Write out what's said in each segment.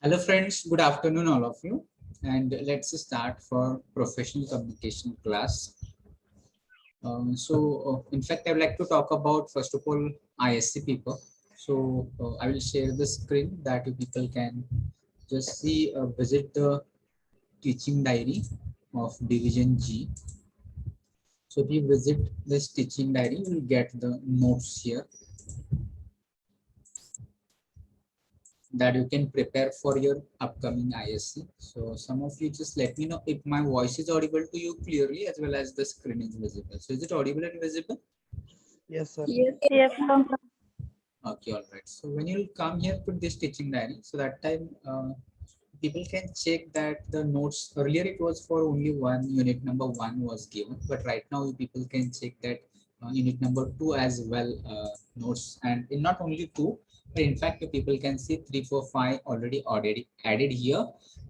Hello friends, good afternoon all of you, and let's start for professional communication class. In fact, I would like to talk about first of all ISC people. I will share the screen that you people can just see, visit the teaching diary of Division G. So if you visit this teaching diary, you will get the notes here that you can prepare for your upcoming ISC. So some of you just let me know if my voice is audible to you clearly as well as the screen is visible. So is it audible and visible? Yes, sir. Yes. Yes, sir. Okay, all right. So when you come here to this teaching diary, so that time people can check that the notes earlier it was for only one unit number one was given, but right now you people can check that unit number two as well notes, and in not only two, but in fact you people can see 3 4 5 already added here.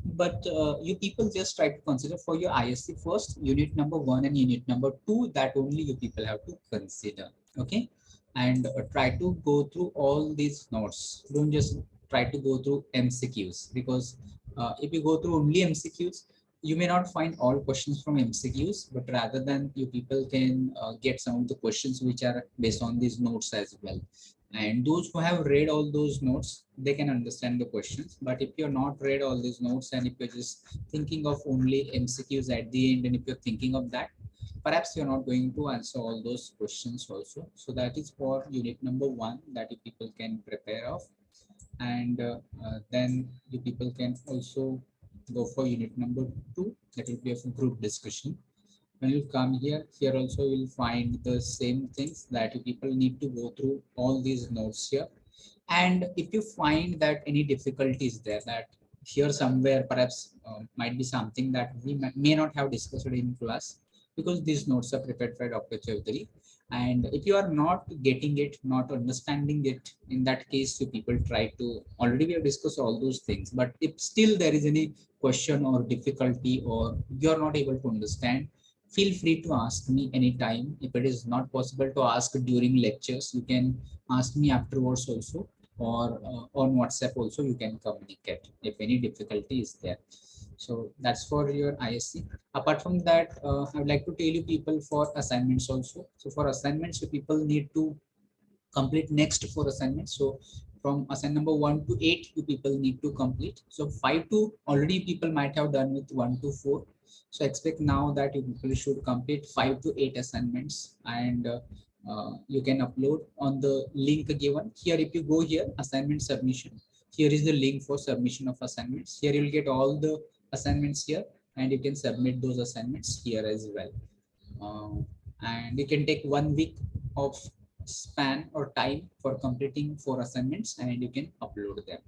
But you people just try to consider for your ISC first unit number one and unit number two, that only you people have to consider. Okay, and try to go through all these notes. Don't just try to go through MCQs, because if you go through only MCQs, you may not find all questions from MCQs, but rather than you people can get some of the questions which are based on these notes as well. And those who have read all those notes, they can understand the questions. But if you're not read all these notes and if you're just thinking of only MCQs at the end, and if you're thinking of that, perhaps you're not going to answer all those questions also. So that is for unit number one that you people can prepare of. And then you people can also go for unit number two, that will be of group discussion. When you come here also you'll find the same things that you people need to go through all these notes here. And if you find that any difficulties there, that here somewhere perhaps might be something that we may not have discussed in class, because these notes are prepared by Dr. Chaudhary. And if you are not getting it, not understanding it, in that case, you people try to, already we have discussed all those things, but if still there is any question or difficulty or you're not able to understand, feel free to ask me anytime. If it is not possible to ask during lectures, you can ask me afterwards also, or on WhatsApp also you can communicate if any difficulty is there. So that's for your ISC. Apart from that, I would like to tell you people for assignments also. So for assignments, you people need to complete next 4 assignments. So from assignment number 1 to 8, you people need to complete. So 5 to already people might have done with 1 to 4. So expect now that you people should complete 5 to 8 assignments, and you can upload on the link given here. If you go here, assignment submission, here is the link for submission of assignments. Here you'll get all the assignments here, and you can submit those assignments here as well. And you can take 1 week of span or time for completing 4 assignments, and you can upload them.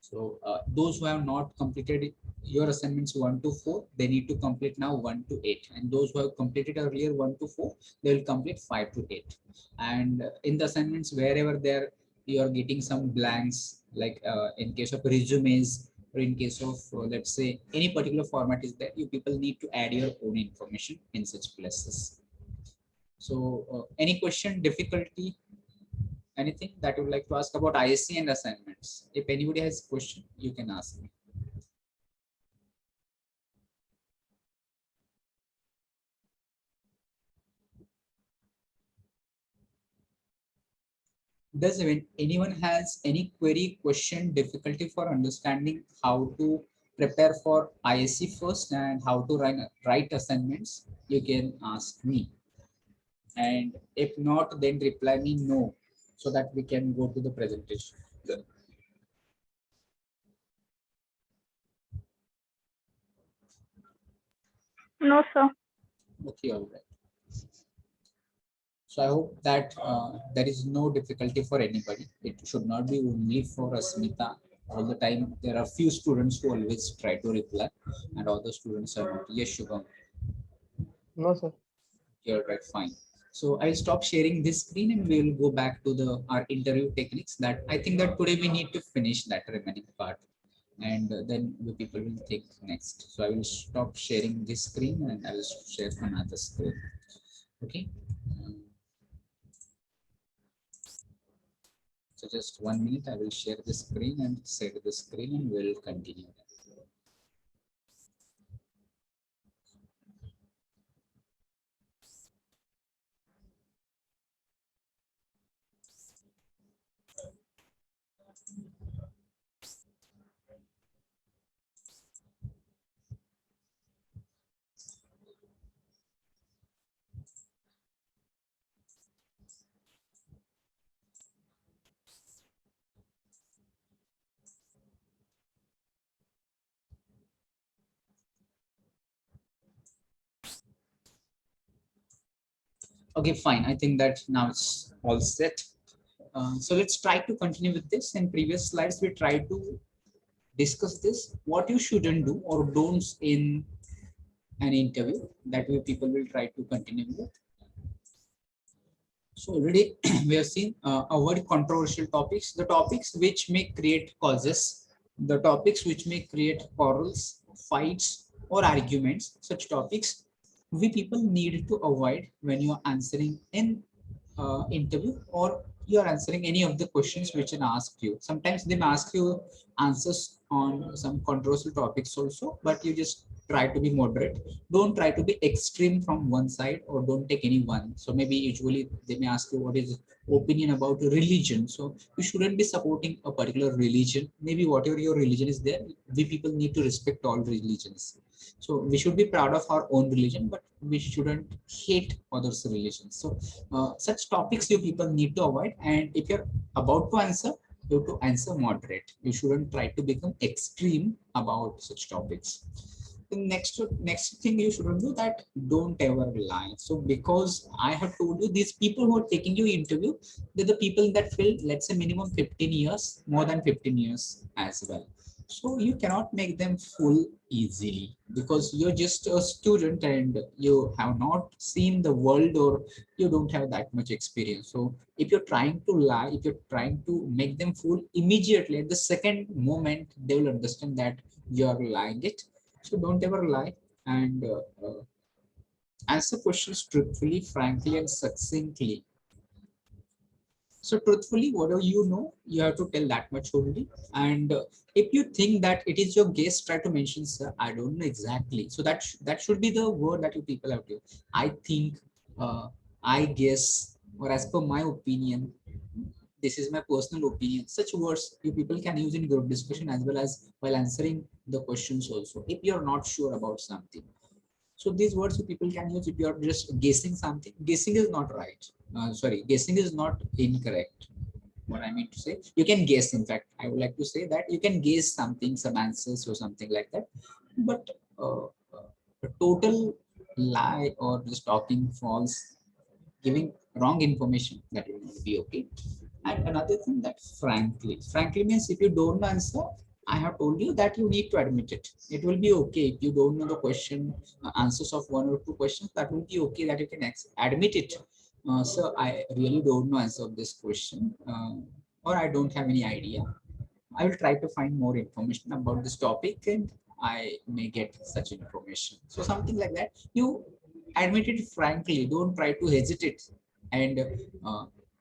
So those who have not completed your assignments 1 to 4, they need to complete now 1 to 8. And those who have completed earlier 1 to 4, they will complete 5 to 8. And in the assignments, wherever there you are getting some blanks, like in case of resumes, or in case of let's say any particular format is there, you people need to add your own information in such places. So any question, difficulty, anything that you would like to ask about ISC and assignments? If anybody has a question, you can ask me. Does anyone has any query, question, difficulty for understanding how to prepare for ISC first and how to write assignments? You can ask me. And if not, then reply me no, so that we can go to the presentation. No, sir. Okay, all right. So I hope that there is no difficulty for anybody. It should not be only for Asmita. All the time, there are few students who always try to reply, and all the students are not. Yes, Shubham. No, sir. You're right, fine. So I'll stop sharing this screen and we'll go back to the our interview techniques. That I think that today we need to finish that remaining part, and then the people will take next. So I will stop sharing this screen and I will share another screen. Okay. So just 1 minute, I will share the screen and set the screen and we'll continue. Okay, fine. I think that now it's all set. So let's try to continue with this. In previous slides, we tried to discuss this, what you shouldn't do or don'ts in an interview. That way people will try to continue with. So already we have seen avoid controversial topics, the topics which may create causes, the topics which may create quarrels, fights or arguments. Such topics we people need to avoid when you are answering in interview or you are answering any of the questions which are asked you. Sometimes they may ask you answers on some controversial topics also, but you just try to be moderate. Don't try to be extreme from one side or don't take any one. So maybe usually they may ask you what is opinion about religion. So you shouldn't be supporting a particular religion. Maybe whatever your religion is there, we people need to respect all religions. So we should be proud of our own religion, but we shouldn't hate others' religions. So such topics you people need to avoid. And if you're about to answer, you have to answer moderate. You shouldn't try to become extreme about such topics. The next thing you shouldn't do that, don't ever lie. So because I have told you, these people who are taking you interview, they're the people that fill, let's say, minimum 15 years, more than 15 years as well. So you cannot make them fool easily because you're just a student and you have not seen the world or you don't have that much experience. So if you're trying to lie, if you're trying to make them fool immediately at the second moment, they will understand that you're lying it. So don't ever lie and answer questions truthfully, frankly, and succinctly. So truthfully, whatever you know, you have to tell that much only. And if you think that it is your guess, try to mention, sir, I don't know exactly. So that should be the word that you people have to. I think, I guess, or as per my opinion, this is my personal opinion. Such words you people can use in group discussion as well as while answering the questions also. If you're not sure about something. So these words you people can use if you are just guessing something. Guessing is not right. Sorry, guessing is not incorrect. What I mean to say, you can guess. In fact, I would like to say that you can guess something, some answers or something like that. But a total lie or just talking false, giving wrong information, that will not be okay. And another thing that frankly means if you don't answer, I have told you that you need to admit it. It will be okay if you don't know the question, answers of one or two questions. That will be okay that you can admit it. So I really don't know answer of this question, or I don't have any idea. I will try to find more information about this topic and I may get such information. So something like that. You admit it frankly. Don't try to hesitate. And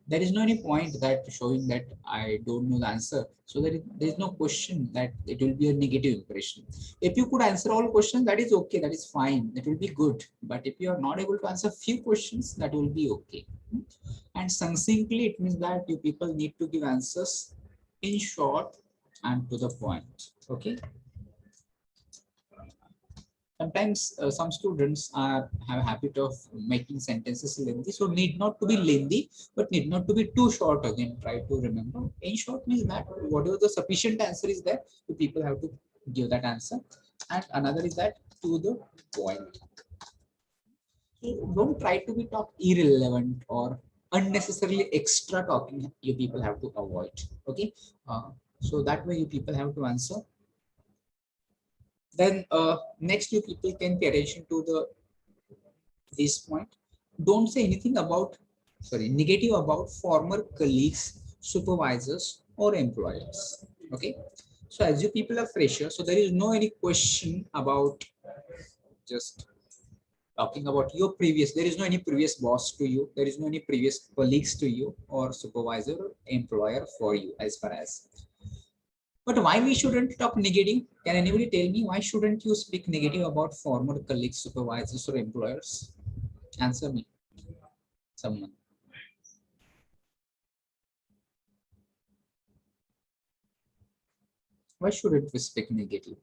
there is no any point that showing that I don't know the answer. So there is no question that it will be a negative impression. If you could answer all questions, that is okay. That is fine. That will be good. But if you are not able to answer few questions, that will be okay. And succinctly, it means that you people need to give answers in short and to the point. Okay. Sometimes some students have a habit of making sentences lengthy, so need not to be lengthy, but need not to be too short. Again, try to remember. In short means that whatever the sufficient answer is there, the people have to give that answer. And another is that to the point. So don't try to be talk irrelevant or unnecessarily extra talking. You people have to avoid. Okay. So that way you people have to answer. Then next you people can pay attention to the this point. Don't say anything about, sorry, negative about former colleagues, supervisors, or employers. Okay. So as you people are fresher, so there is no any question about just talking about your previous, there is no any previous boss to you, there is no any previous colleagues to you or supervisor or employer for you as far as. But why we shouldn't talk negative? Can anybody tell me why shouldn't you speak negative about former colleagues, supervisors or employers? Answer me, someone. Why shouldn't we speak negative?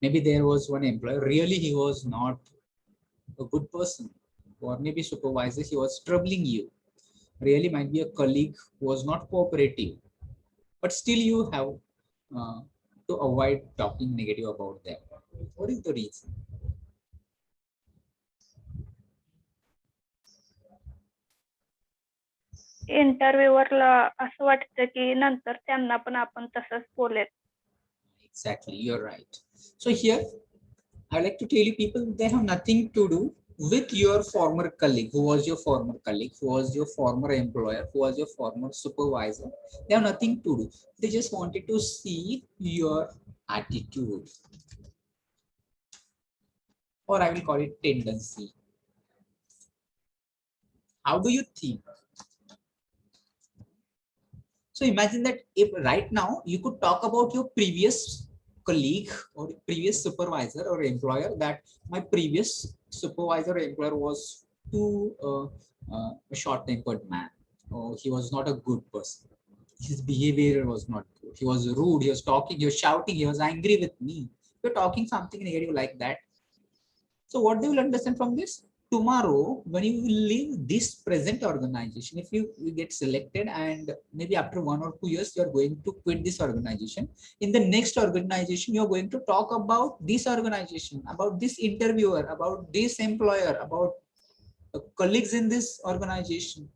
Maybe there was one employer, really he was not a good person, or maybe supervisor, he was troubling you. Really might be a colleague who was not cooperative, but still you have to avoid talking negative about them. What is the reason? इंटरव्ह्यूवरला असं वाटतं की नंतर त्यांना पण आपण तसंच बोलेल. Exactly, you're right. So here I like to tell you, people, they have nothing to do with your former colleague, who was your former colleague, who was your former employer, who was your former supervisor. They have nothing to do. They just wanted to see your attitude, or I will call it tendency. How do you think? So imagine that if right now you could talk about your previous colleague or previous supervisor or employer, that my previous supervisor or employer was too a short-tempered man, or he was not a good person. His behavior was not good. He was rude. He was talking. He was shouting. He was angry with me. You're talking something negative like that. So what they will understand from this? Tomorrow, when you will leave this present organization, if you get selected and maybe after 1 or 2 years, you are going to quit this organization. In the next organization, you are going to talk about this organization, about this interviewer, about this employer, about colleagues in this organization.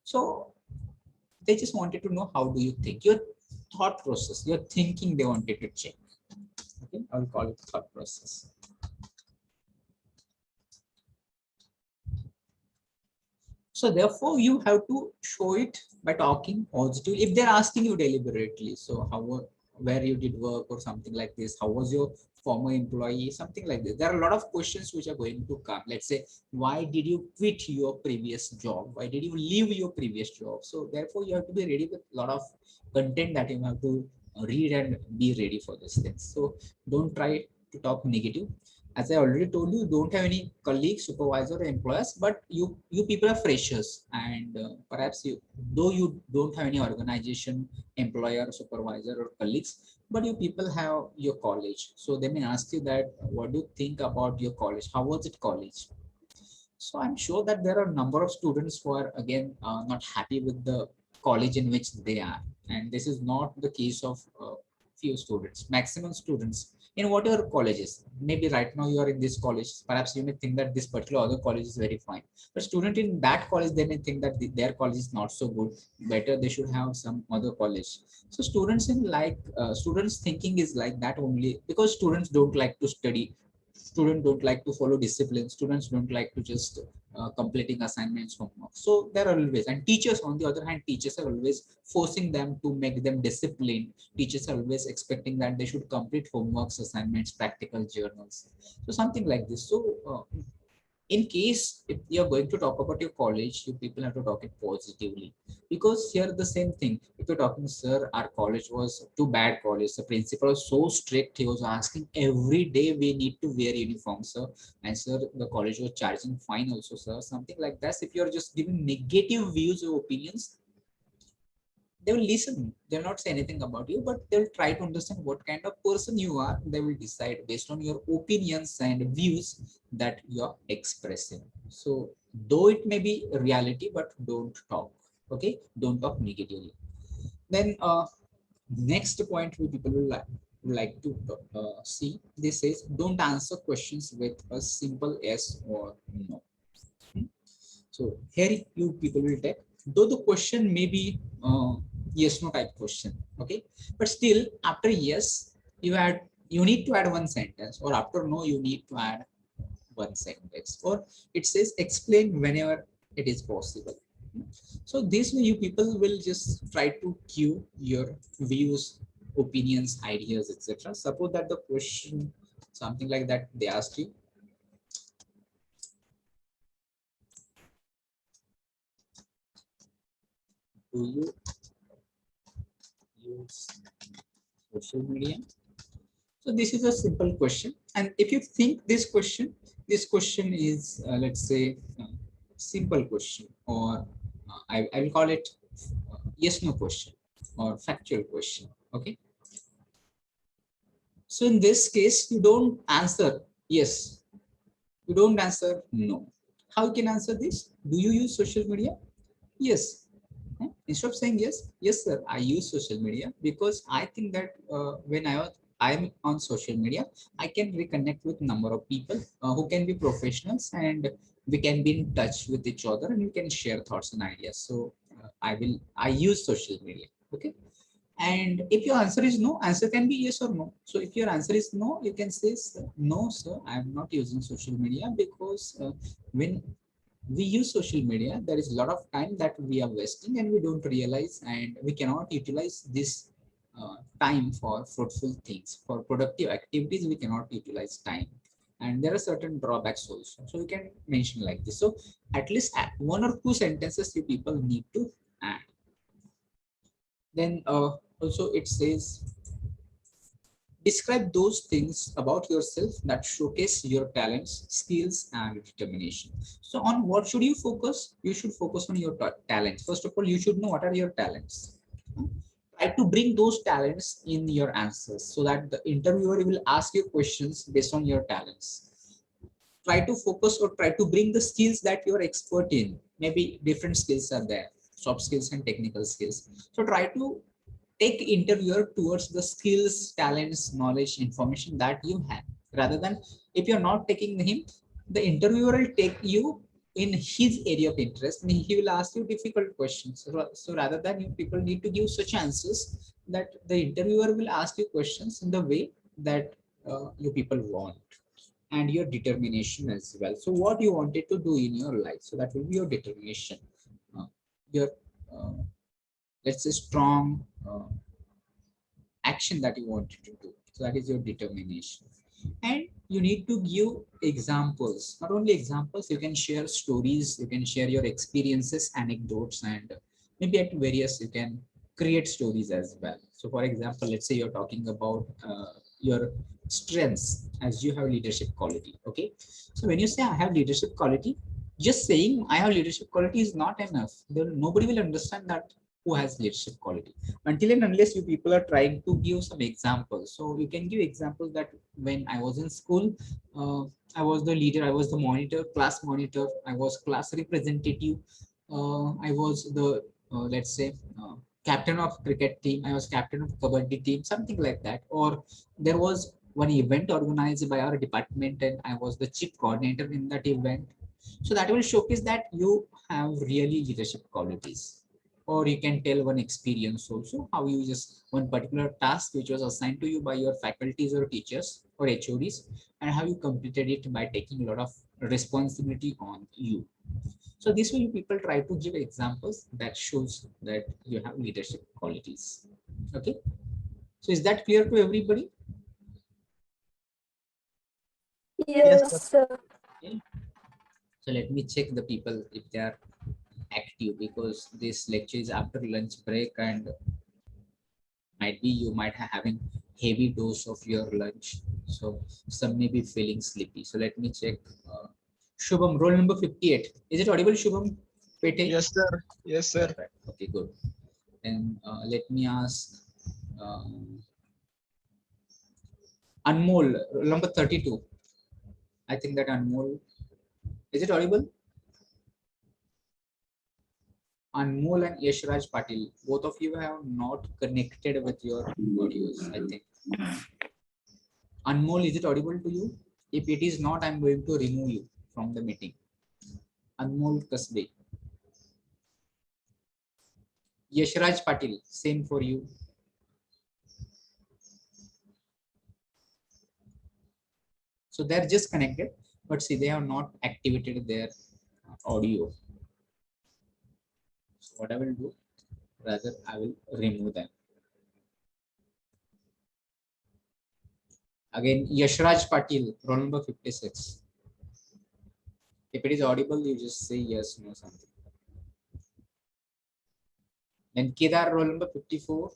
So they just wanted to know, how do you think? Your thought process, your thinking, they wanted to check. Okay, I will call it thought process. So therefore, you have to show it by talking positive. If they're asking you deliberately, so how, where you did work or something like this, how was your former employee, something like this. There are a lot of questions which are going to come. Let's say, why did you quit your previous job? Why did you leave your previous job? So therefore, you have to be ready with a lot of content that you have to read and be ready for these things. So don't try to talk negative. As I already told you, don't have any colleagues, supervisor, or employers, but you people are freshers, and perhaps you, though you don't have any organization, employer, supervisor, or colleagues, but you people have your college. So they may ask you that, what do you think about your college? How was it college? So I'm sure that there are a number of students who are again not happy with the college in which they are, and this is not the case of few students. Maximum students in whatever colleges. Maybe right now you are in this college. Perhaps you may think that this particular other college is very fine, but student in that college, they may think that their college is not so good. Better they should have some other college. So students in students thinking is like that only because students don't like to study. Students don't like to follow discipline. Students don't like to just completing assignments, homework. So there are always, and teachers on the other hand, teachers are always forcing them to make them disciplined. Teachers are always expecting that they should complete homeworks, assignments, practical journals. So something like this. So in case if you're going to talk about your college, you people have to talk it positively, because here the same thing. If you're talking, sir, our college was too bad college, the principal was so strict, he was asking every day we need to wear uniform, sir, and sir, the college was charging fine also, sir, something like that. If you're just giving negative views or opinions, they will listen. They'll not say anything about you, but they'll try to understand what kind of person you are. They will decide based on your opinions and views that you are expressing. So though it may be a reality, but don't talk. Okay, don't talk negatively. Then next point we people will like to see. This says, don't answer questions with a simple yes or no. So here you people will take, though the question may be yes no type question, okay, but still after yes you need to add one sentence, or after no you need to add one sentence, or it says explain whenever it is possible. So this way you people will just try to give your views, opinions, ideas, etc. Suppose that the question something like that they asked you, Do you use social media? So this is a simple question, and if you think this question is let's say simple question, or I will call it yes no question or factual question. Okay. So in this case, you don't answer yes, you don't answer no. How you can answer this? Do you use social media? Yes. Instead of saying yes, yes sir, I use social media because I think that when I'm on social media, I can reconnect with number of people who can be professionals, and we can be in touch with each other, and we can share thoughts and ideas. So I use social media. Okay. And if your answer is no, answer can be yes or no. So if your answer is no, you can say, no, sir, I am not using social media because when we use social media, there is a lot of time that we are wasting and we don't realize, and we cannot utilize this time for fruitful things, for productive activities. We cannot utilize time. And there are certain drawbacks also. So you can mention like this. So at least one or two sentences you people need to add. Then also it says, describe those things about yourself that showcase your talents, skills, and determination. So on what should you focus? You should focus on your talents. First of all, you should know what are your talents. Try to bring those talents in your answers so that the interviewer will ask you questions based on your talents. Try to focus or try to bring the skills that you're expert in. Maybe different skills are there, soft skills and technical skills. So try to take interviewer towards the skills, talents, knowledge, information that you have, rather than if you're not taking him, the interviewer will take you in his area of interest and he will ask you difficult questions. So rather than you people need to give such answers that the interviewer will ask you questions in the way that you people want, and your determination as well. So what you wanted to do in your life, so that will be your determination, your uh, let's say strong action that you wanted to do. So that is your determination. And you need to give examples, not only examples, you can share stories, you can share your experiences, anecdotes, and maybe at various, you can create stories as well. So for example, let's say you're talking about your strengths, as you have leadership quality. Okay. So when you say I have leadership quality, just saying I have leadership quality is not enough. Nobody will understand that who has leadership quality until and unless you people are trying to give some examples. So you can give examples that when I was in school, I was the leader, I was the monitor, class monitor, I was class representative, I was the let's say captain of cricket team, I was captain of kabaddi team, something like that. Or there was one event organized by our department and I was the chief coordinator in that event. So that will showcase that you have really leadership qualities. Or you can tell one experience also, how you just one particular task which was assigned to you by your faculties or teachers or HODs, and how you completed it by taking a lot of responsibility on you. So this way people try to give examples that shows that you have leadership qualities. Okay. So is that clear to everybody? Yes, sir. Yes, sir. Okay. So let me check the people if they are active, because this lecture is after lunch break and might be you might have having heavy dose of your lunch, so some may be feeling sleepy. So let me check. Shubham, roll number 58, is it audible, Shubham Pete? Yes, sir. Yes, sir. Perfect. Okay, good. And let me ask Anmol, roll number 32. I think that Anmol, is it audible? Anmol and Yashraj Patil, both of you have not connected with your audios, I think. Anmol, is it audible to you? If it is not, I'm going to remove you from the meeting. Anmol Kasbe. Yashraj Patil, same for you. So they're just connected, but see, they have not activated their audio. So what I will do, rather, I will remove them. Again, Yashraj Patil, roll number 56. If it is audible, you just say yes, no, something. Then Kedar, roll number 54.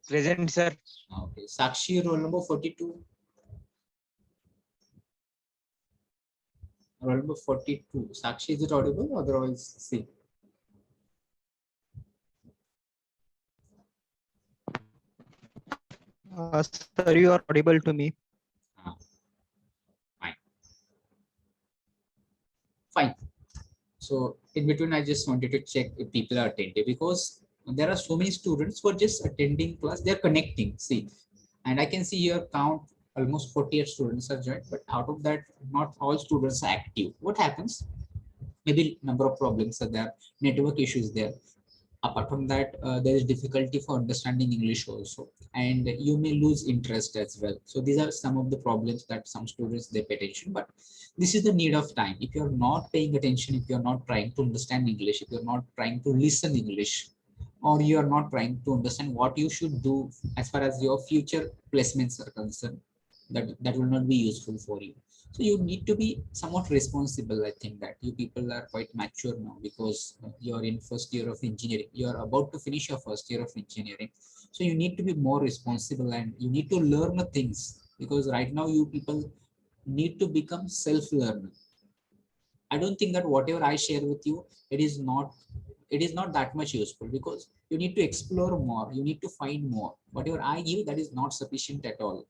Present, sir. Okay. Sakshi, roll number 42. Roll number 42. Sakshi, is it audible? Otherwise, see. Sir, you are audible to me. Ah, fine. Fine. So in between, I just wanted to check if people are attentive, because there are so many students who are just attending class. They're connecting. See, and I can see here count almost 48 students are joined, but out of that, not all students are active. What happens? Maybe number of problems are there, network issues there. Apart from that, there is difficulty for understanding English also, and you may lose interest as well. So these are some of the problems that some students they pay attention, but this is the need of time. If you're not paying attention, if you're not trying to understand English, if you're not trying to listen English, or you are not trying to understand what you should do as far as your future placements are concerned, that will not be useful for you. So you need to be somewhat responsible. I think that you people are quite mature now, because you're in first year of engineering. You're about to finish your first year of engineering. So you need to be more responsible, and you need to learn the things, because right now you people need to become self-learner. I don't think that whatever I share with you, it is not that much useful, because you need to explore more, you need to find more. Whatever I give, that is not sufficient at all.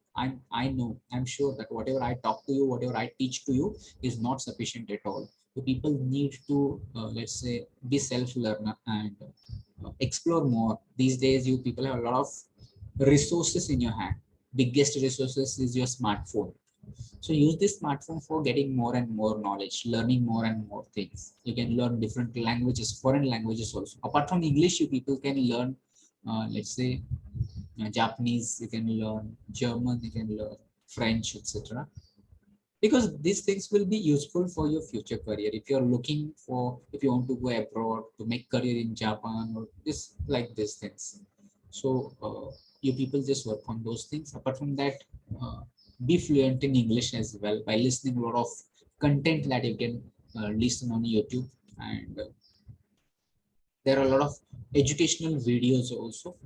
I know, I'm sure that whatever I talk to you, whatever I teach to you is not sufficient at all. The people need to let's say be self-learner and explore more. These days you people have a lot of resources in your hand. Biggest resources is your smartphone. So use this smartphone for getting more and more knowledge, learning more and more things. You can learn different languages, foreign languages also. Apart from English, you people can learn, let's say, Japanese, you can learn German, you can learn French, etc. Because these things will be useful for your future career. If you're looking for, if you want to go abroad to make career in Japan or this like these things. So you people just work on those things. Apart from that, uh, be fluent in English as well by listening a lot of content that you can listen on YouTube. And there are a lot of educational videos also.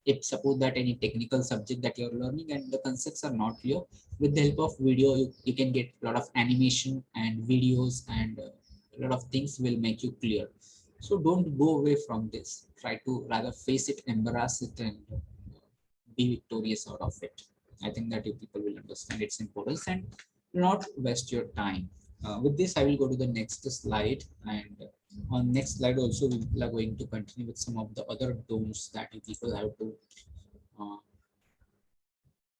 If suppose that any technical subject that you're learning and the concepts are not clear, with the help of video, you can get a lot of animation and videos, and a lot of things will make you clear. So don't go away from this. Try to rather face it, embrace it, and be victorious out of it. I think that you people will understand its importance and not waste your time. With this, I will go to the next slide, and on next slide also we are going to continue with some of the other don'ts that you people have to uh,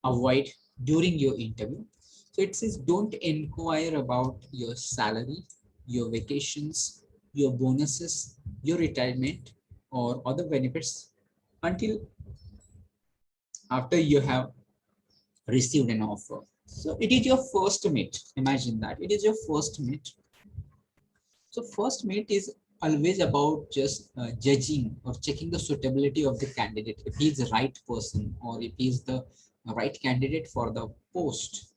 avoid during your interview. So it says don't inquire about your salary, your vacations, your bonuses, your retirement, or other benefits until after you have received an offer. So it is your first meet. Imagine that it is your first meet. So first meet is always about just judging or checking the suitability of the candidate, if he is the right person or if he is the right candidate for the post.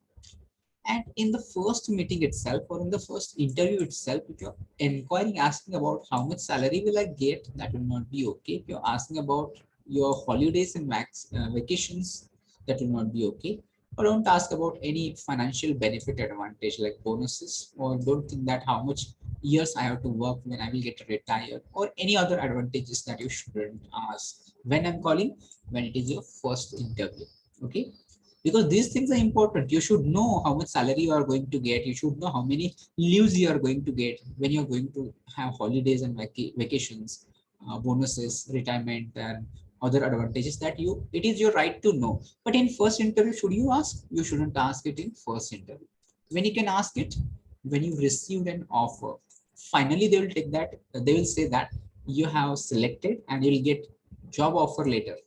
And in the first meeting itself, or in the first interview itself, if you're inquiring, asking about how much salary will I get, that will not be okay. If you're asking about your holidays and vacations, that will not be okay. Or don't ask about any financial benefit advantage like bonuses, or don't think that how much years I have to work when I will get retired, or any other advantages that you shouldn't ask when I'm calling, when it is your first interview. Okay, because these things are important. You should know how much salary you are going to get. You should know how many leaves you are going to get when you're going to have holidays and vacations, bonuses, retirement, and other advantages that you, it is your right to know. But in first interview, should you ask? You shouldn't ask it in first interview. When you can ask it, when you received an offer, finally they will take that, they will say that you have selected and you will get job offer later.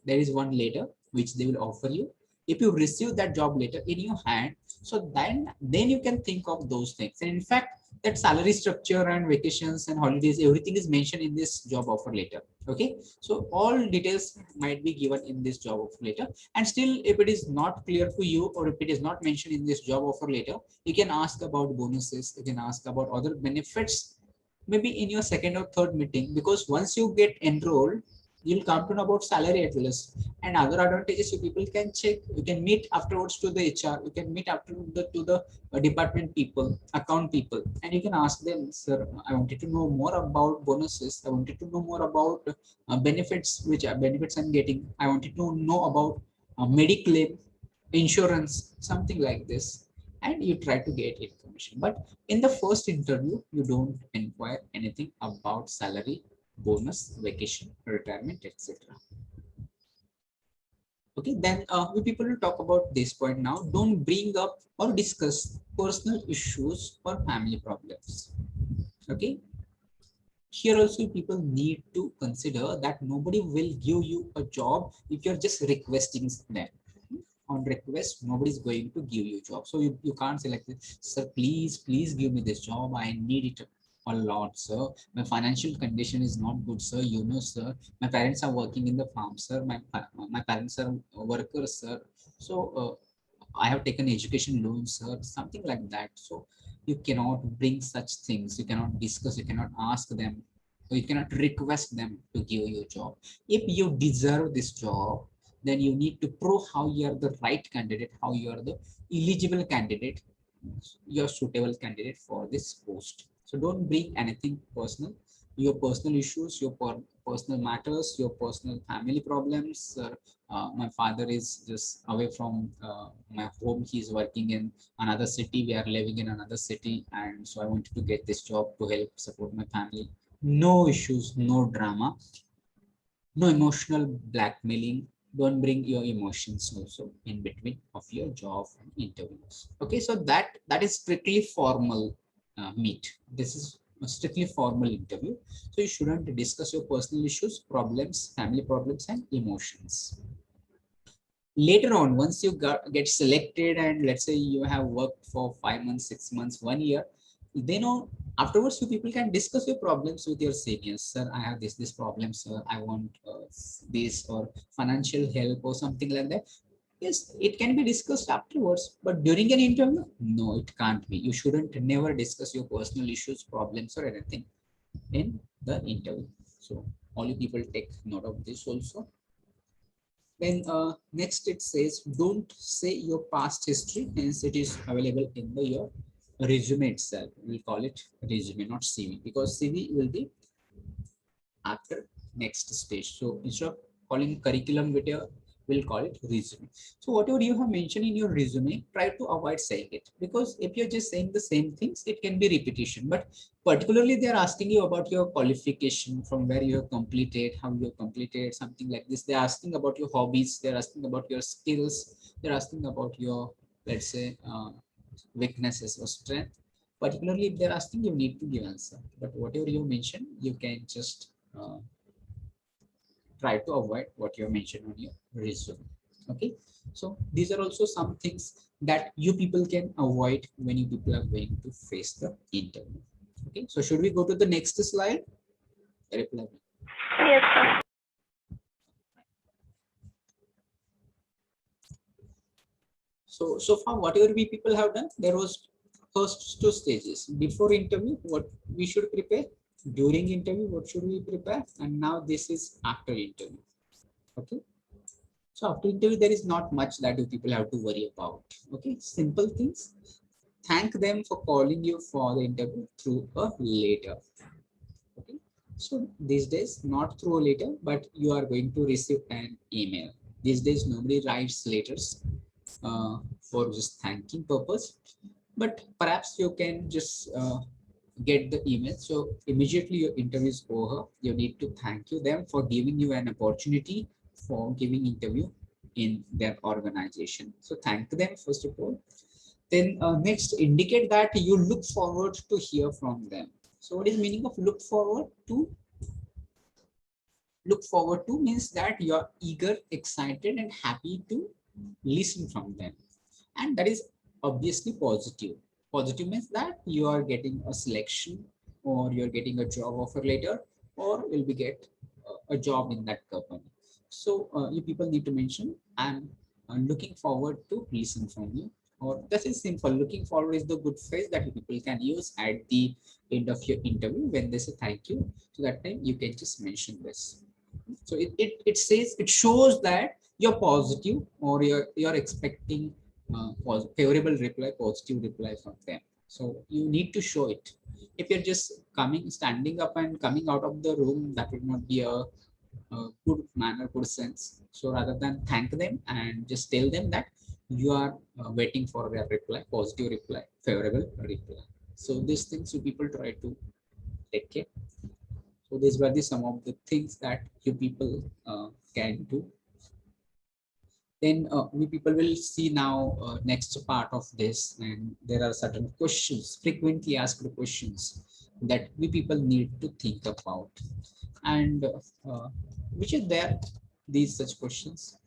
There is one later which they will offer you. If you receive that job letter in your hand, so then you can think of those things. And in fact, that salary structure and vacations and holidays, everything is mentioned in this job offer letter. Okay, so all details might be given in this job offer letter. And still, if it is not clear to you, or if it is not mentioned in this job offer letter, you can ask about bonuses, you can ask about other benefits maybe in your second or third meeting, because once you get enrolled, you'll come to know about salary at least. And other advantages you people can check. You can meet afterwards to the HR. You can meet after to the department people, account people, and you can ask them, sir, I wanted to know more about bonuses. I wanted to know more about benefits, which are benefits I'm getting. I wanted to know about Mediclaim, insurance, something like this. And you try to get information. But in the first interview, you don't inquire anything about salary, bonus, vacation, retirement, etc. Okay, then we people will talk about this point now. Don't bring up or discuss personal issues or family problems. Okay, here also people need to consider that nobody will give you a job if you're just requesting them. On request, nobody's going to give you a job. So you can't say like this, sir, please give me this job. I need it a lot, sir. My financial condition is not good, sir. You know, sir, my parents are working in the farm, sir. My parents are workers, sir. So I have taken education loans, sir. Something like that. So you cannot bring such things. You cannot discuss. You cannot ask them. Or you cannot request them to give you a job. If you deserve this job, then you need to prove how you are the right candidate, how you are the eligible candidate, you're suitable candidate for this post. So don't bring anything personal, your personal issues, your personal matters, your personal family problems. My father is just away from my home. He's working in another city. We are living in another city. And so I wanted to get this job to help support my family. No issues, no drama, no emotional blackmailing. Don't bring your emotions also in between of your job interviews. Okay, so that is strictly formal meet. This is a strictly formal interview, so you shouldn't discuss your personal issues, problems, family problems, and emotions. Later on, once you get selected, and let's say you have worked for 5 months, 6 months, 1 year, then afterwards you people can discuss your problems with your seniors. Sir, I have this problem, sir. I want this, or financial help or something like that. Yes, it can be discussed afterwards, but during an interview, no, it can't be. You shouldn't never discuss your personal issues, problems, or anything in the interview. So all you people take note of this also. Then next it says, don't say your past history, hence it is available in your resume itself. We'll call it resume, not CV, because CV will be after next stage. So instead of calling curriculum vitae, we'll call it resume. So whatever you have mentioned in your resume, try to avoid saying it, because if you're just saying the same things, it can be repetition. But particularly they're asking you about your qualification, from where you have completed, how you have completed, something like this. They're asking about your hobbies, they're asking about your skills, they're asking about your, let's say, weaknesses or strength. Particularly if they're asking, you need to give answer. But whatever you mention, you can just try to avoid what you mentioned on your resume. Okay, so these are also some things that you people can avoid when you people are going to face the interview. Okay, so should we go to the next slide? Reply. Yes, sir. So far, whatever we people have done, there was first two stages. Before interview, what we should prepare. During interview, what should we prepare? And now this is after interview. Okay. So after interview, there is not much that you people have to worry about. Okay, simple things. Thank them for calling you for the interview through a letter. Okay, so these days, not through a letter, but you are going to receive an email. These days, nobody writes letters for just thanking purpose, but perhaps you can just get the email. So immediately your interview is over, you need to thank you them for giving you an opportunity for giving interview in their organization. So thank them first of all. Then next, indicate that you look forward to hear from them. So what is meaning of look forward to? Look forward to means that you are eager, excited, and happy to listen from them. And that is obviously positive. Positive means that you are getting a selection, or you're getting a job offer later, or will be get a job in that company. So you people need to mention, I'm looking forward to listen from you. or this is simple. Looking forward is the good phrase that people can use at the end of your interview when they say thank you. So that time you can just mention this. So it says, it shows that you're positive, or you're expecting favorable reply, positive reply from them. So you need to show it. If you're just standing up and coming out of the room, that would not be a good manner, good sense. So rather than thank them and just tell them that you are waiting for their reply, positive reply, favorable reply. So these things you people try to take care. So these were some of the things that you people can do. Then we people will see now next part of this, and there are certain questions, frequently asked questions that we people need to think about, and which is there these such questions.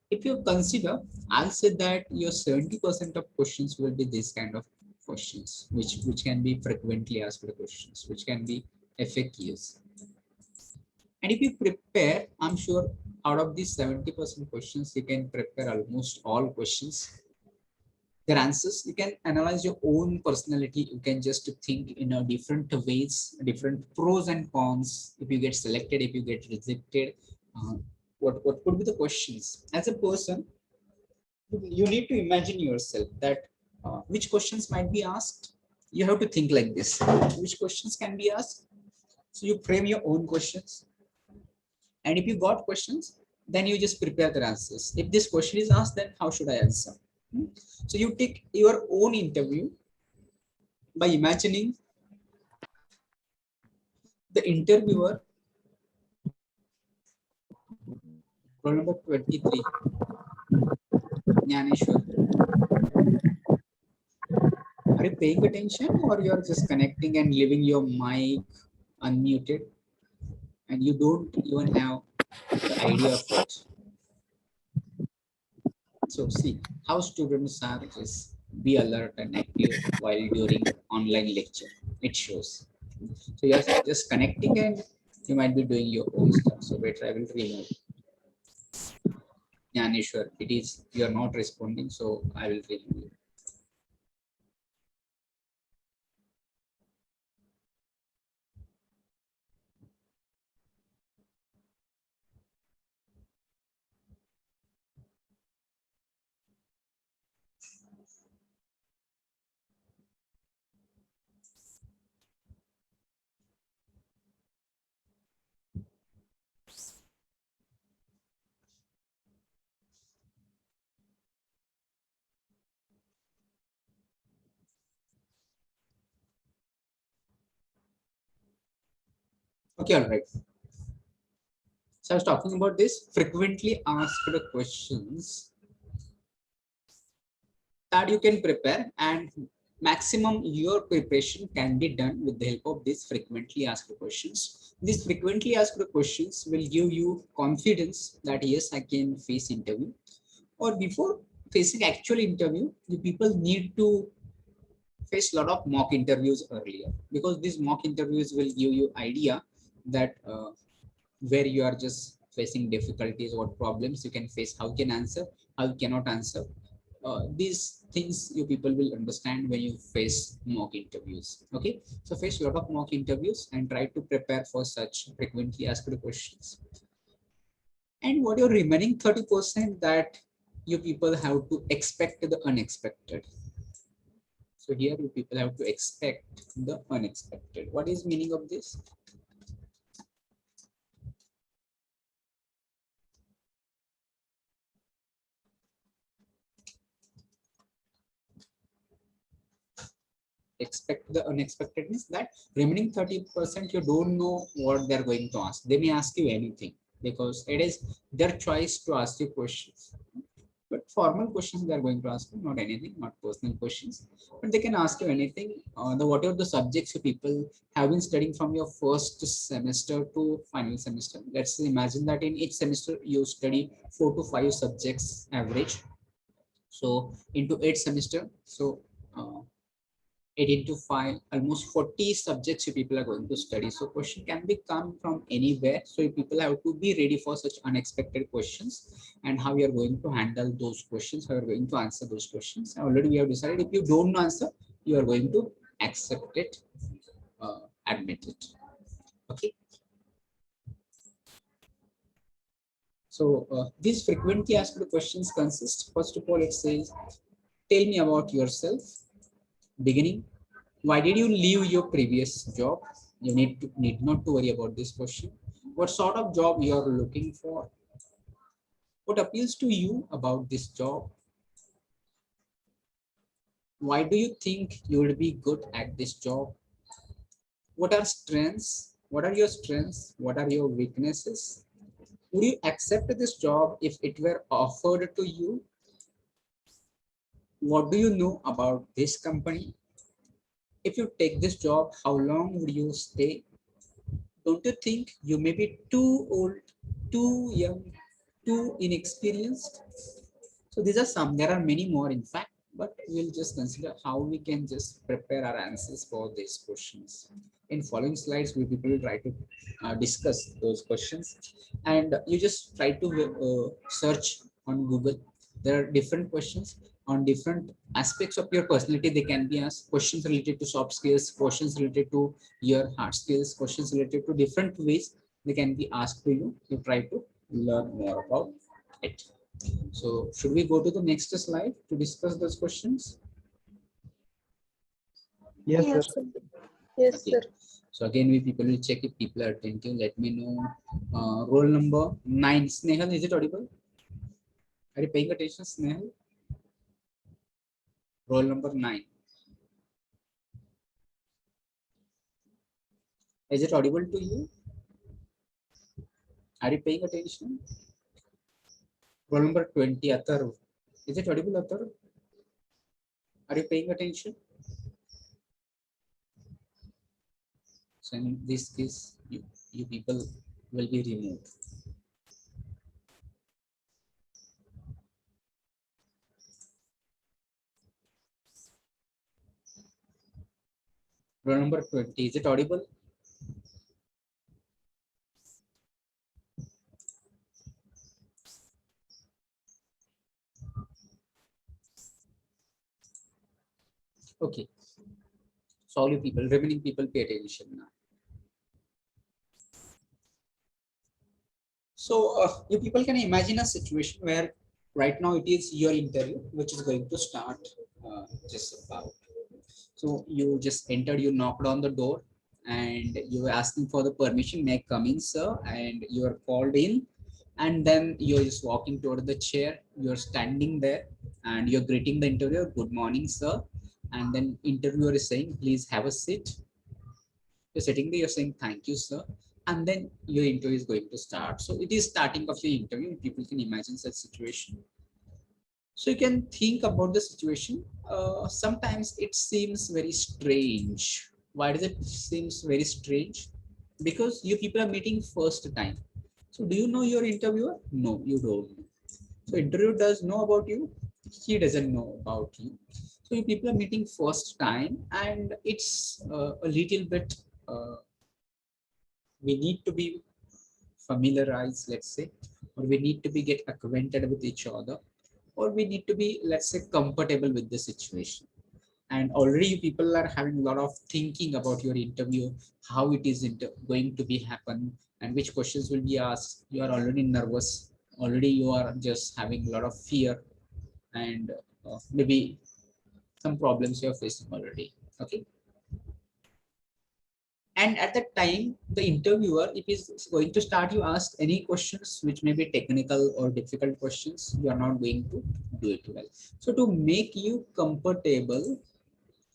If you consider, I'll say that your 70% of questions will be this kind of questions, which can be frequently asked questions, which can be FAQs. And if you prepare, I'm sure out of these 70% questions, you can prepare almost all questions. Their answers, you can analyze your own personality. You can just think in a different ways, different pros and cons. If you get selected, if you get rejected, what could be the questions? As a person, you need to imagine yourself that which questions might be asked. You have to think like this: which questions can be asked? So you frame your own questions. And if you got questions, then you just prepare the answers. If this question is asked, then how should I answer? So you take your own interview by imagining the interviewer, roll number 23, Jnaneshwar. Are you paying attention, or you're just connecting and leaving your mic unmuted and you don't even have the idea of it? So see how students are just be alert and active while during online lecture. It shows. So you're just connecting and you might be doing your own stuff. So wait, I will remove. Jnaneshwar, it is you're not responding, so I will remove you. Okay, all right. So I was talking about this frequently asked questions that you can prepare, and maximum your preparation can be done with the help of these frequently asked questions. These frequently asked questions will give you confidence that yes, I can face interview. Or before facing actual interview, the people need to face a lot of mock interviews earlier, because these mock interviews will give you idea that where you are just facing difficulties, what problems you can face, how you can answer, how you cannot answer. These things you people will understand when you face mock interviews. Okay, so face a lot of mock interviews and try to prepare for such frequently asked questions. And what your remaining 30% that you people have to expect the unexpected. So here you people have to expect the unexpected. What is meaning of this? Expect the unexpected means that remaining 30% you don't know what they're going to ask. They may ask you anything because it is their choice to ask you questions. But formal questions they are going to ask you, not anything, not personal questions. But they can ask you anything. Whatever the subjects you people have been studying from your first semester to final semester. Let's imagine that in each semester you study 4 to 5 subjects average. So into 8 semester. So 18 to 5, almost 40 subjects you people are going to study. So question can be come from anywhere. So you people have to be ready for such unexpected questions and how you are going to handle those questions, how you are going to answer those questions. Already we have decided if you don't answer, you are going to accept it, admit it. Okay. So these frequently asked questions consist, first of all, it says, tell me about yourself. Beginning, why did you leave your previous job? You need not to worry about this question. What sort of job you are looking for? What appeals to you about this job? Why do you think you will be good at this job? What are strengths? What are your strengths? What are your weaknesses? Would you accept this job if it were offered to you? What do you know about this company? If you take this job, how long would you stay? Don't you think you may be too old, too young, too inexperienced? So these are some, there are many more in fact, but we'll just consider how we can just prepare our answers for these questions. In following slides, we people will try to discuss those questions, and you just try to search on Google. There are different questions on different aspects of your personality. They can be asked questions related to soft skills, questions related to your hard skills, questions related to different ways they can be asked to you. You try to learn more about it. So should we go to the next slide to discuss those questions? Yes, sir. Yes, sir. Yes, Okay. sir. So again, we people will check if people are attentive. Let me know. Roll number 9. Snehal, is it audible? Are you paying attention, Snehal? Roll number 9. Is it audible to you? Are you paying attention? Roll number 20, Atar. Is it audible, Atar? Are you paying attention? So in this case, you people will be removed. Roll number 20, is it audible? Okay. So all you people, remaining people, pay attention now. So you people can imagine a situation where right now it is your interview, which is going to start just about. So you just entered, you knocked on the door, and you were asking for the permission, may I come in, sir? And you are called in, and then you're just walking toward the chair. You're standing there, and you're greeting the interviewer, good morning, sir. And then interviewer is saying, please have a seat. You're sitting there, you're saying, thank you, sir. And then your interview is going to start. So it is starting of your interview. People can imagine such situation. So you can think about the situation. Sometimes it seems very strange. Why does it seems very strange? Because you people are meeting first time. So do you know your interviewer? No, you don't know. So interviewer does know about you. He doesn't know about you. So you people are meeting first time, and it's a little bit. We need to be familiarized, let's say, or we need to be get acquainted with each other, or we need to be, let's say, comfortable with the situation. And already you people are having a lot of thinking about your interview, how it is going to be happen, and which questions will be asked. You are already nervous, already you are just having a lot of fear, and maybe some problems you're facing already. Okay. And at that time, the interviewer, if he's going to start, you ask any questions which may be technical or difficult questions, you are not going to do it well. So to make you comfortable,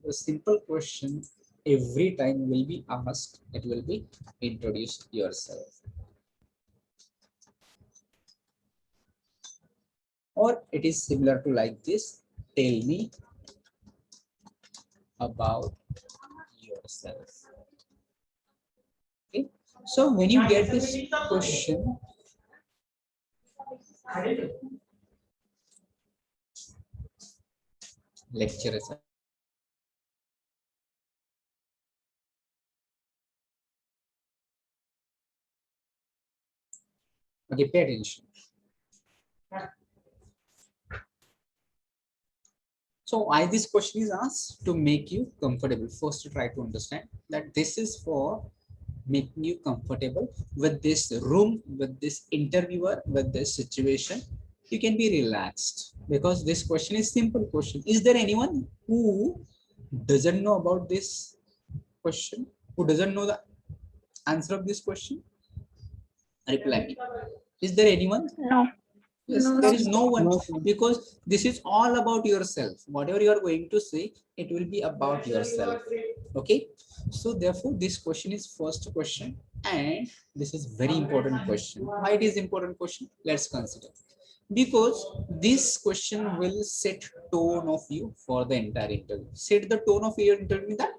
a simple question every time will be asked. It will be introduce yourself. Or it is similar to like this. Tell me about yourself. Okay. So when you get this question, lecture Okay, pay attention. So why this question is asked? To make you comfortable. First, to try to understand that this is for making you comfortable with this room, with this interviewer, with this situation. You can be relaxed because this question is simple question. Is there anyone who doesn't know about this question? Who doesn't know the answer of this question? Reply me. Is there anyone? No. Yes, No, there sir. is no one, No, sir. because this is all about yourself. Whatever you are going to say, it will be about yourself. Okay. So therefore, this question is first question, and this is very important question. Why it is important question? Let's consider. Because this question will set tone of you for the entire interview. Set the tone of your interview, that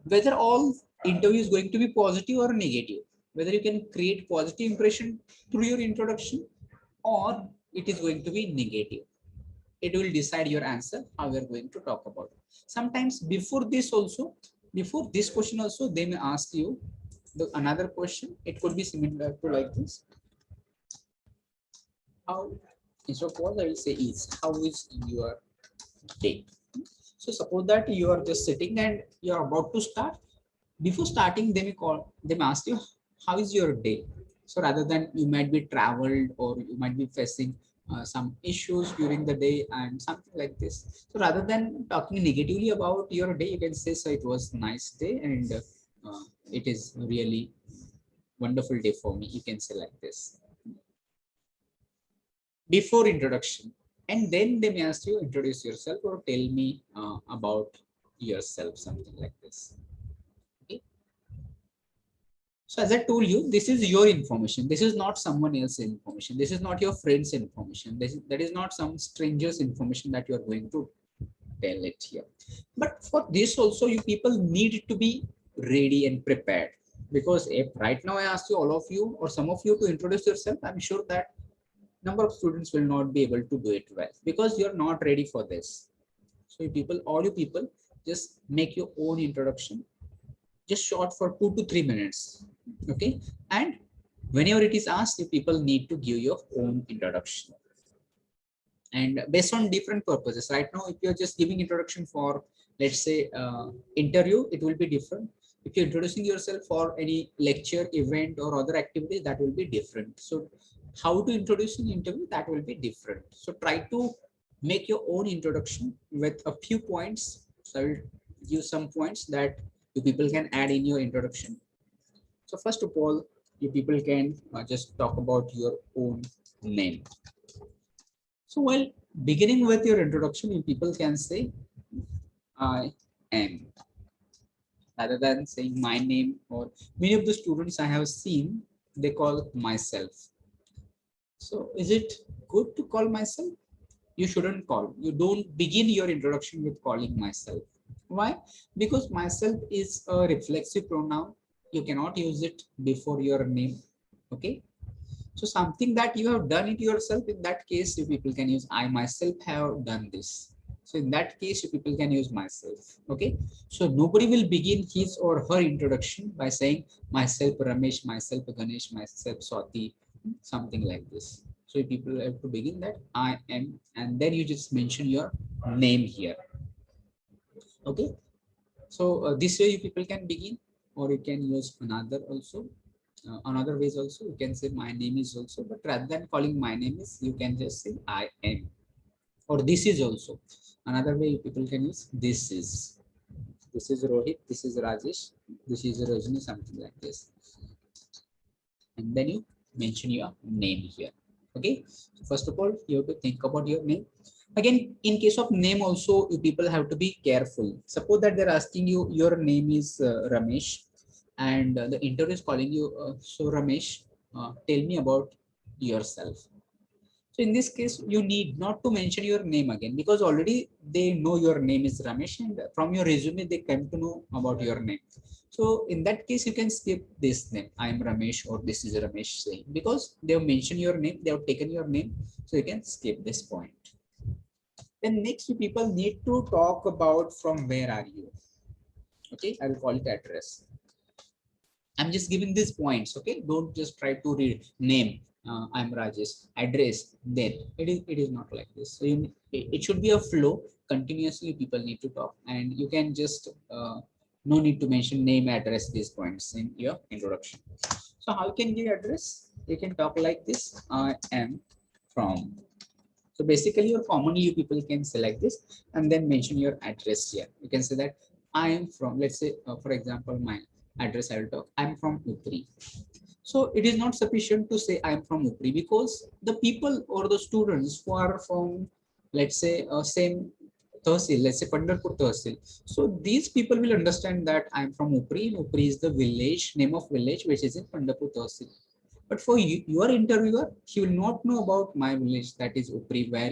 whether all interview is going to be positive or negative, whether you can create positive impression through your introduction or it is going to be negative. It will decide your answer, how we are going to talk about it. Sometimes before this also, before this question also, they may ask you another question. It could be similar to like this. How, instead of what I will say is, how is your day? So suppose that you are just sitting and you are about to start. Before starting, they may ask you, how is your day? So rather than you might be traveled or you might be facing some issues during the day and something like this. So rather than talking negatively about your day, you can say, so it was a nice day and it is really wonderful day for me. You can say like this. Before introduction, and then they may ask you, introduce yourself or tell me about yourself, something like this. Okay. So as I told you, this is your information. This is not someone else's information. This is not your friend's information. That is not some stranger's information that you are going to tell it here. But for this also, you people need to be ready and prepared. Because if right now I ask you, all of you or some of you, to introduce yourself, I'm sure that number of students will not be able to do it well because you're not ready for this. So you people, all you people, just make your own introduction, just short for 2 to 3 minutes. Okay. And whenever it is asked, you people need to give your own introduction. And based on different purposes. Right now, if you're just giving introduction for, let's say, interview, it will be different. If you're introducing yourself for any lecture, event, or other activity, that will be different. So how to introduce an interview, that will be different. So try to make your own introduction with a few points. So I will give some points that you people can add in your introduction. So first of all, you people can just talk about your own name. So while beginning with your introduction, you people can say, I am, rather than saying my name, or many of the students I have seen, they call myself. So is it good to call myself? You shouldn't call. You don't begin your introduction with calling myself. Why? Because myself is a reflexive pronoun. You cannot use it before your name. Okay. So something that you have done it yourself, in that case, you people can use I myself have done this. So in that case, you people can use myself. Okay. So nobody will begin his or her introduction by saying myself Ramesh, myself Ganesh, myself Swati, something like this. So people have to begin that I am, and then you just mention your name here. Okay. So this way you people can begin, or you can use another also. Another ways also, you can say my name is also, but rather than calling my name is, you can just say I am, or this is also. Another way people can use this is Rohit, this is Rajesh, this is Rajni, something like this. And then you mention your name here. Okay. So first of all, you have to think about your name. Again, in case of name also, you people have to be careful. Suppose that they're asking you, your name is Ramesh, and the interviewer is calling you, so Ramesh, tell me about yourself. So in this case, you need not to mention your name again, because already they know your name is Ramesh, and from your resume, they come to know about your name. So in that case, you can skip this name. I am Ramesh, or this is Ramesh saying, because they have mentioned your name, they have taken your name. So you can skip this point. Then next, you people need to talk about from where are you. Okay, I will call it address. I'm just giving these points. Okay, don't just try to read name. I'm Rajesh, address, then it is not like this. So it should be a flow. Continuously people need to talk, and you can just no need to mention name, address, these points in your introduction. So how can you address? You can talk like this: I am from. So basically your commonly you people can select this and then mention your address here. You can say that I am from, let's say for example, my address, I will talk, I'm from Upri. So it is not sufficient to say I am from Upri, because the people or the students who are from, let's say, same Tehsil, let's say Pandharpur Tehsil. So these people will understand that I am from Upri. Upri is the village, name of village, which is in Pandharpur Tehsil. But for you, your interviewer, he will not know about my village, that is Upri, where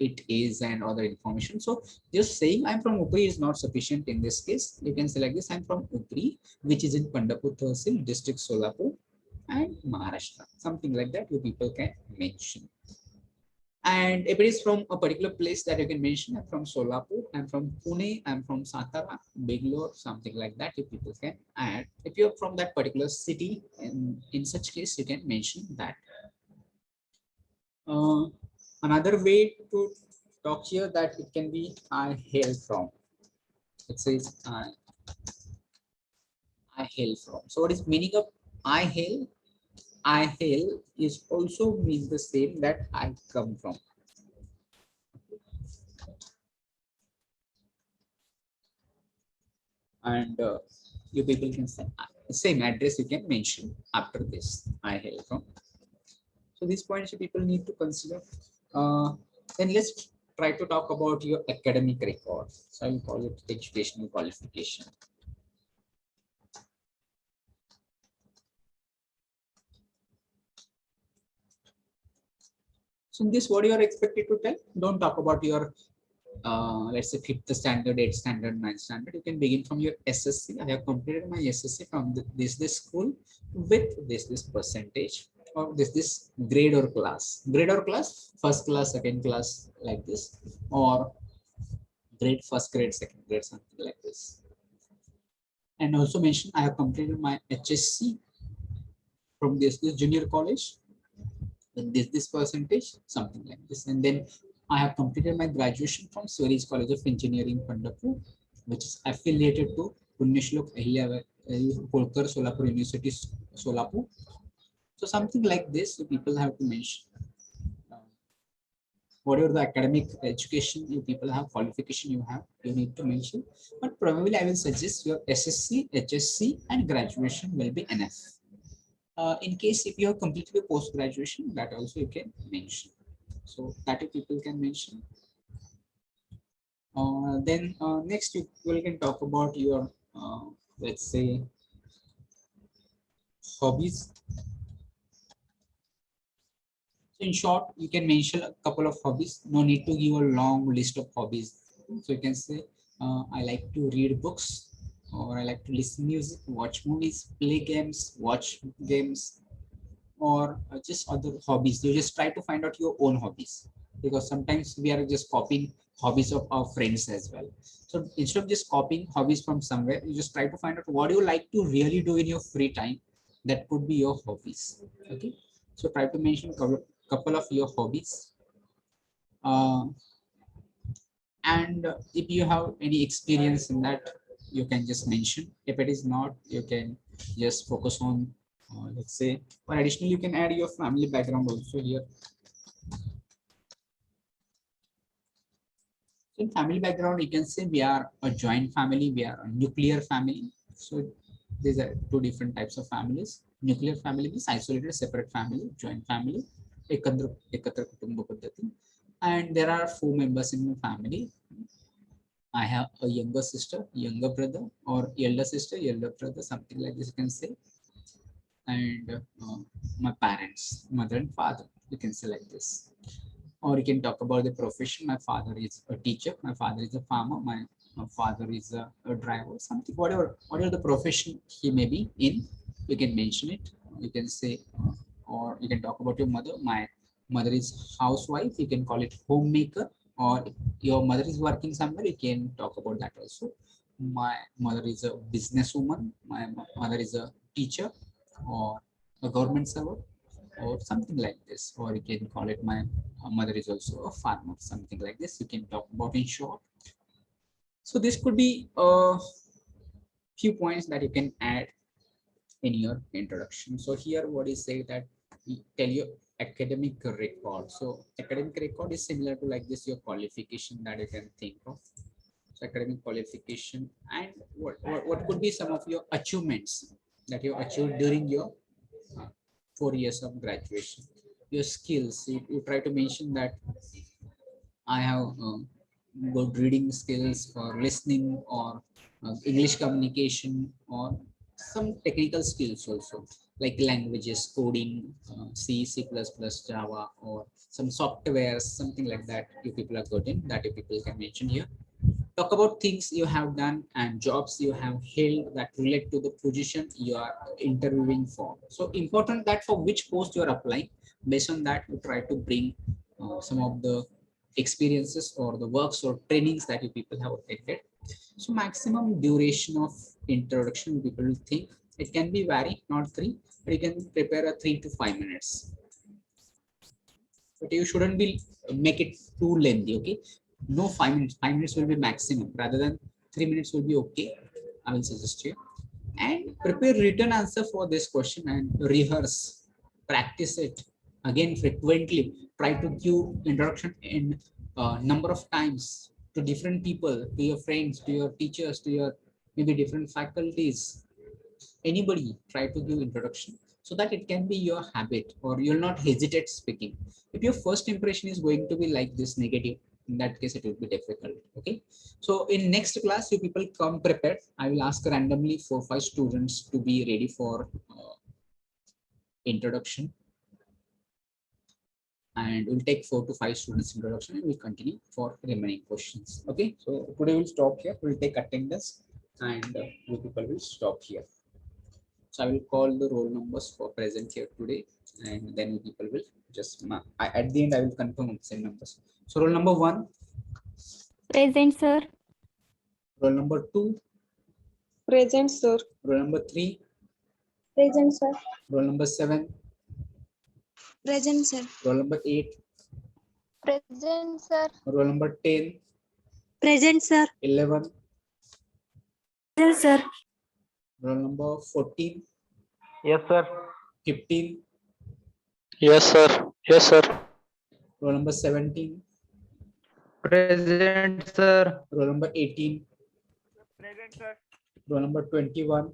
it is and other information. So just saying I'm from Upri is not sufficient in this case. You can select this: I'm from Upri, which is in Pandharpur Tehsil, district Solapur and Maharashtra. Something like that you people can mention. And if it is from a particular place, that you can mention, I'm from Solapur, I'm from Pune, I'm from Satara, Bangalore, something like that. You people can add. If you're from that particular city, in such case, you can mention that. Another way to talk here, that it can be I hail from. It says I hail from. So what is meaning of I hail? I hail is also means the same, that I come from. And you people can say same address you can mention after this I hail from. So these points you people need to consider. Then let's try to talk about your academic record. So I will call it educational qualification. So in this, what you are expected to tell? Don't talk about your let's say 5th standard, 8th standard, 9th standard. You can begin from your SSC. I have completed my SSC from this school with this percentage, or this grade or class. Grade or class, first class, second class, like this, or grade, first grade, second grade, something like this. And also mention I have completed my HSC from this junior college, this percentage, something like this. And then I have completed my graduation from Swaraj College of Engineering, Pandharpur, which is affiliated to Punyashlok Ahilya Holkar Solapur University, Solapur. So something like this, people have to mention. Whatever the academic education you people have, qualification you have, you need to mention. But probably I will suggest your SSC, HSC, and graduation will be enough. In case if you have completed your post graduation, that also you can mention. So that people can mention. Then next you can talk about your let's say hobbies. So in short, you can mention a couple of hobbies. No need to give a long list of hobbies. So you can say I like to read books, or I like to listen music, watch movies, play games, watch games, or just other hobbies. You just try to find out your own hobbies, because sometimes we are just copying hobbies of our friends as well. So instead of just copying hobbies from somewhere, you just try to find out what you like to really do in your free time. That could be your hobbies. Okay, so try to mention couple of your hobbies. And if you have any experience in that, you can just mention. If it is not, you can just focus on let's say, or additionally you can add your family background also here. In family background, you can say we are a joint family, we are a nuclear family. So these are two different types of families. Nuclear family means isolated, separate family. Joint family, ekatra kutumba paddhati. And there are 4 members in my family. I have a younger sister, younger brother, or elder sister, elder brother, something like this you can say. And my parents, mother and father, you can say like this. Or you can talk about the profession. My father is a teacher, my father is a farmer, my father is a driver, something, whatever the profession he may be in, you can mention it. You can say, or you can talk about your mother. My mother is housewife, you can call it homemaker. Or if your mother is working somewhere, you can talk about that also. My mother is a businesswoman, my mother is a teacher or a government servant. or something like this, or you can call it my mother is also a farmer, something like this. You can talk about in short. So this could be a few points that you can add in your introduction. So here what is say that tell your academic record. So academic record is similar to like this, your qualification that you can think of. So academic qualification, and what could be some of your achievements that you achieved during your 4 years of graduation. Your skills, you try to mention that I have good reading skills or listening or English communication or some technical skills also, like languages, coding, C, C++, Java, or some softwares, something like that. You people are good in that. You people can mention here. Talk about things you have done and jobs you have held that relate to the position you are interviewing for. So important that for which post you are applying. Based on that, you try to bring some of the experiences or the works or trainings that you people have attended. So maximum duration of introduction, people will think it can be vary, not 3, but you can prepare a 3 to 5 minutes. But you shouldn't be make it too lengthy. Okay, no 5 minutes. 5 minutes will be maximum. Rather than 3 minutes will be okay. I will suggest you. And prepare written answer for this question and rehearse, practice it again frequently. Try to give introduction in number of times to different people, to your friends, to your teachers, to your maybe different faculties. Anybody try to give introduction so that it can be your habit or you'll not hesitate speaking. If your first impression is going to be like this negative, in that case it will be difficult. Okay, so in next class you people come prepared. I will ask randomly 4 5 students to be ready for introduction, and we'll take 4 to 5 students introduction and we'll continue for remaining questions. Okay, so today we'll stop here. We'll take attendance and you people will stop here. So I will call the roll numbers for present here today, and then you people will just at the end I will confirm the same numbers. So roll number 1, Present, sir. roll number 2, Present, sir. roll number 3, Present, sir. roll number 7, Present, sir. roll number 8, Present, sir. roll number 10, Present, sir. 11, Present, sir. roll number 14, Yes, sir. 15, Yes, sir. Yes, sir. roll number 17, Present, sir. roll number 18, Present, sir. roll number 21,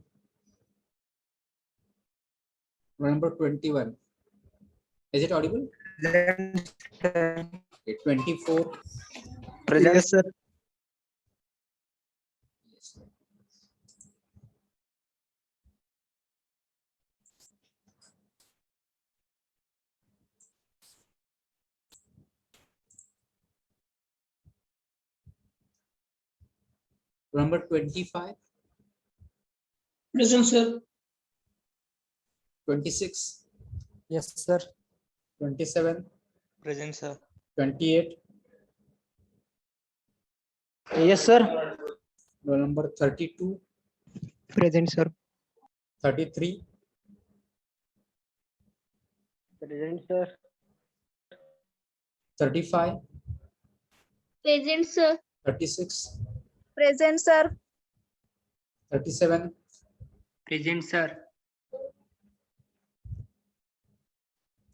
roll number 21. Is it audible? Present, sir. Okay, 24. Present, Yes, sir. Yes. Number 25, Present, sir. 26, Yes, sir. 27, Present, sir. 28, Yes, sir. roll number 32, Present, sir. 33, Present, sir. 35, Present, sir. 36, Present, sir. 37, Present, sir.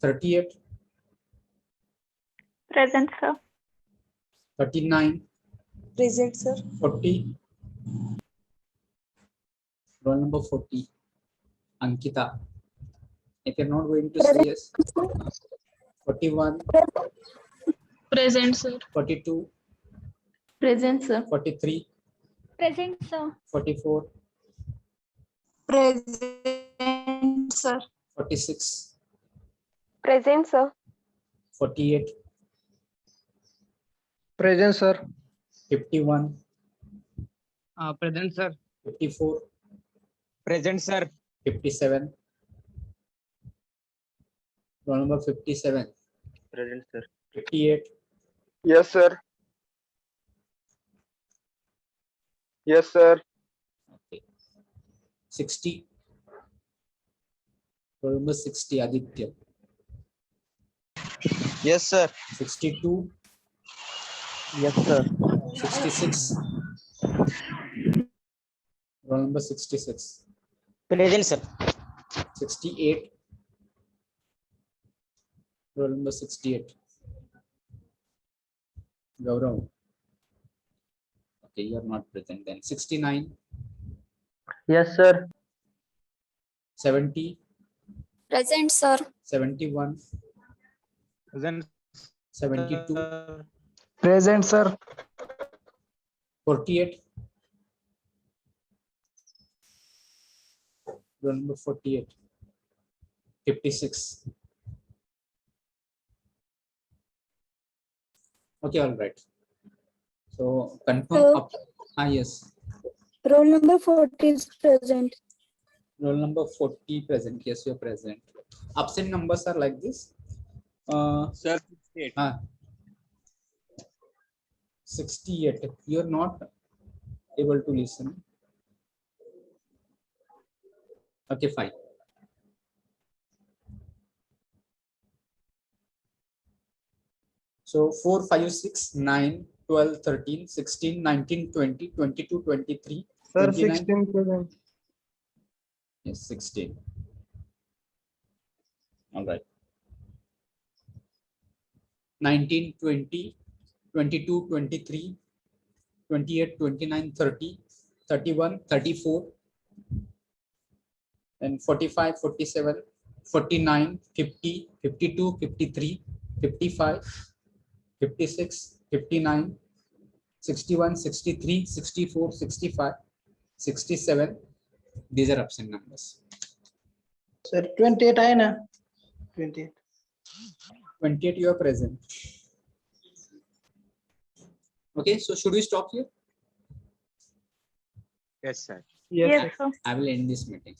38, Present, sir. 39, Present, sir. 40, roll number 40, Ankita. If you're not going to say yes, 41, Present, sir. 42, Present, sir. 43, Present, sir. 44, Present, sir. 46, Present, sir. 48, Present, sir. 51, Present, sir. 54, Present, sir. 57, roll number 57, Present, sir. 58, Yes, sir. Yes, sir. okay, 60, roll number 60, Aditya, Yes, sir. 62, Yes, sir. 66. Roll number 66. Present, sir. 68. Roll number 68. Gaurav. Okay, you are not present then. 69, Yes, sir. 70, Present, sir. 71, Present. 72, Present, sir. 48. Roll number 48. 56. Okay, all right. So confirm Sir. up. Yes. Roll number 40 is present. Roll number 40 present. Yes, you're present. Absent numbers are like this. Sir, 68. 68. You're not able to listen. Okay, fine. So 4, 5, 6, 9, 12, 13, 16, 19, 20, 22, 23, Sir, 29. 16 present. Yes, 16. All right. 19, 20, 22, 23, 28, 29, 30, 31, 34, and 45, 47, 49, 50, 52, 53, 55, 56, 59, 61, 63, 64, 65, 67. These are absent numbers. Sir, 28 आहे ना? 28. 28 you are present. Okay, so should we stop here? Yes, sir. Yes, Yes, sir. I will end this meeting.